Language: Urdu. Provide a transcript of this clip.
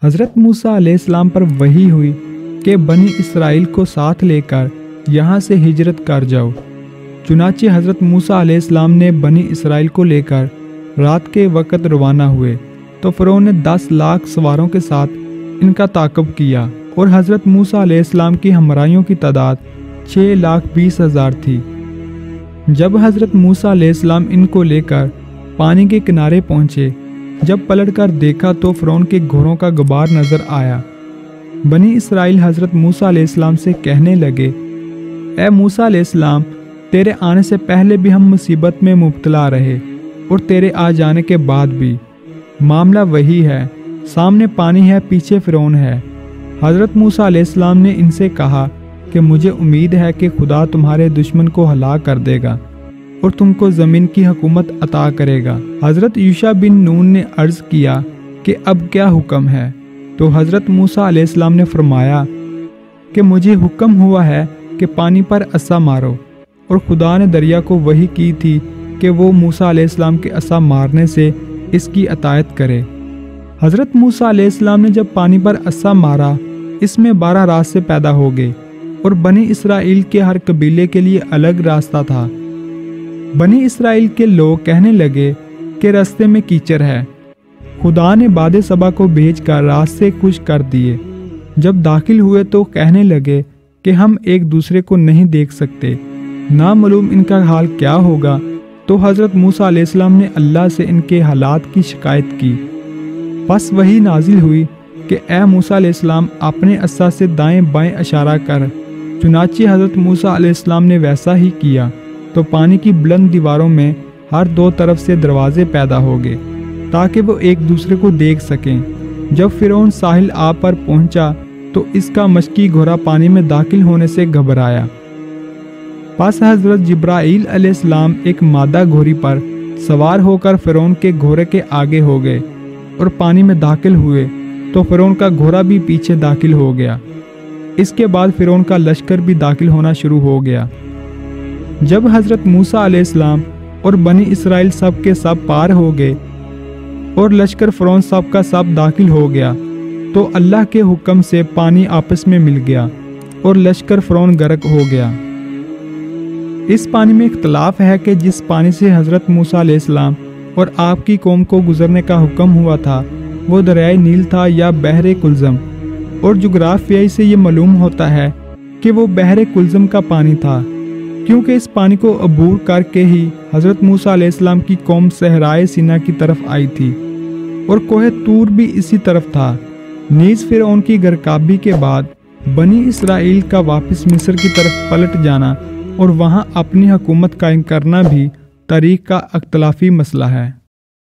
حضرت موسیٰ علیہ السلام پر وحی ہوئی کہ بنی اسرائیل کو ساتھ لے کر یہاں سے ہجرت کر جاؤ۔ چنانچہ حضرت موسیٰ علیہ السلام نے بنی اسرائیل کو لے کر رات کے وقت روانہ ہوئے تو فرعون نے 10 لاکھ سواروں کے ساتھ ان کا تعاقب کیا اور حضرت موسیٰ علیہ السلام کی ہمراہیوں کی تعداد 6,20,000 تھی۔ جب حضرت موسیٰ علیہ السلام ان کو لے کر پانی کے کنارے پہنچے، جب پلٹ کر دیکھا تو فرعون کے گھوڑوں کا غبار نظر آیا۔ بنی اسرائیل حضرت موسیٰ علیہ السلام سے کہنے لگے، اے موسیٰ علیہ السلام، تیرے آنے سے پہلے بھی ہم مصیبت میں مبتلا رہے اور تیرے آ جانے کے بعد بھی۔ معاملہ وہی ہے، سامنے پانی ہے، پیچھے فرعون ہے۔ حضرت موسیٰ علیہ السلام نے ان سے کہا کہ مجھے امید ہے کہ خدا تمہارے دشمن کو ہلاک کر دے گا اور تم کو زمین کی حکومت عطا کرے گا۔ حضرت یوشع بن نون نے عرض کیا کہ اب کیا حکم ہے؟ تو حضرت موسیٰ علیہ السلام نے فرمایا کہ مجھے حکم ہوا ہے کہ پانی پر عصا مارو، اور خدا نے دریا کو وحی کی تھی کہ وہ موسیٰ علیہ السلام کے عصا مارنے سے اس کی اطاعت کرے۔ حضرت موسیٰ علیہ السلام نے جب پانی پر عصا مارا، اس میں 12 راستے پیدا ہو گئے اور بنی اسرائیل کے ہر قبیلے کے لیے الگ راستہ تھا۔ بنی اسرائیل کے لوگ کہنے لگے کہ راستے میں کیچڑ ہے۔ خدا نے باد صبا کو بھیج کر راستے خشک کر دیے۔ جب داخل ہوئے تو کہنے لگے کہ ہم ایک دوسرے کو نہیں دیکھ سکتے، نامعلوم ان کا حال کیا ہوگا۔ تو حضرت موسیٰ علیہ السلام نے اللہ سے ان کے حالات کی شکایت کی۔ پس وحی نازل ہوئی کہ اے موسیٰ علیہ السلام، اپنے عصا سے دائیں بائیں اشارہ کر۔ چنانچہ حضرت موسیٰ علیہ السلام نے ویسا ہی کیا تو پانی کی بلند دیواروں میں ہر 2 طرف سے دروازے پیدا ہو گئے تاکہ وہ ایک دوسرے کو دیکھ سکیں۔ جب فرعون ساحل آب پر پہنچا تو اس کا مشکی گھوڑا پانی میں داخل ہونے سے گھبرایا۔ پس حضرت جبرائیل علیہ السلام ایک مادہ گھوڑی پر سوار ہو کر فرعون کے گھوڑے کے آگے ہو گئے اور پانی میں داخل ہوئے تو فرعون کا گھوڑا بھی پیچھے داخل ہو گیا۔ اس کے بعد فرعون کا لشکر بھی داخل ہونا شروع ہو گیا۔ جب حضرت موسیٰ علیہ السلام اور بنی اسرائیل سب کے سب پار ہو گئے اور لشکر فرعون سب کا سب داخل ہو گیا تو اللہ کے حکم سے پانی آپس میں مل گیا اور لشکر فرعون غرق ہو گیا۔ اس پانی میں اختلاف ہے کہ جس پانی سے حضرت موسیٰ علیہ السلام اور آپ کی قوم کو گزرنے کا حکم ہوا تھا وہ دریائے نیل تھا یا بحر کلزم، اور جغرافیائی سے یہ معلوم ہوتا ہے کہ وہ بحر کلزم کا پانی تھا، کیونکہ اس پانی کو عبور کر کے ہی حضرت موسیٰ علیہ السلام کی قوم صحرائے سینا کی طرف آئی تھی، اور کوہ طور بھی اسی طرف تھا۔ نیز فرعون کی غرقابی کے بعد بنی اسرائیل کا واپس مصر کی طرف پلٹ جانا اور وہاں اپنی حکومت قائم کرنا بھی تاریخ کا اختلافی مسئلہ ہے۔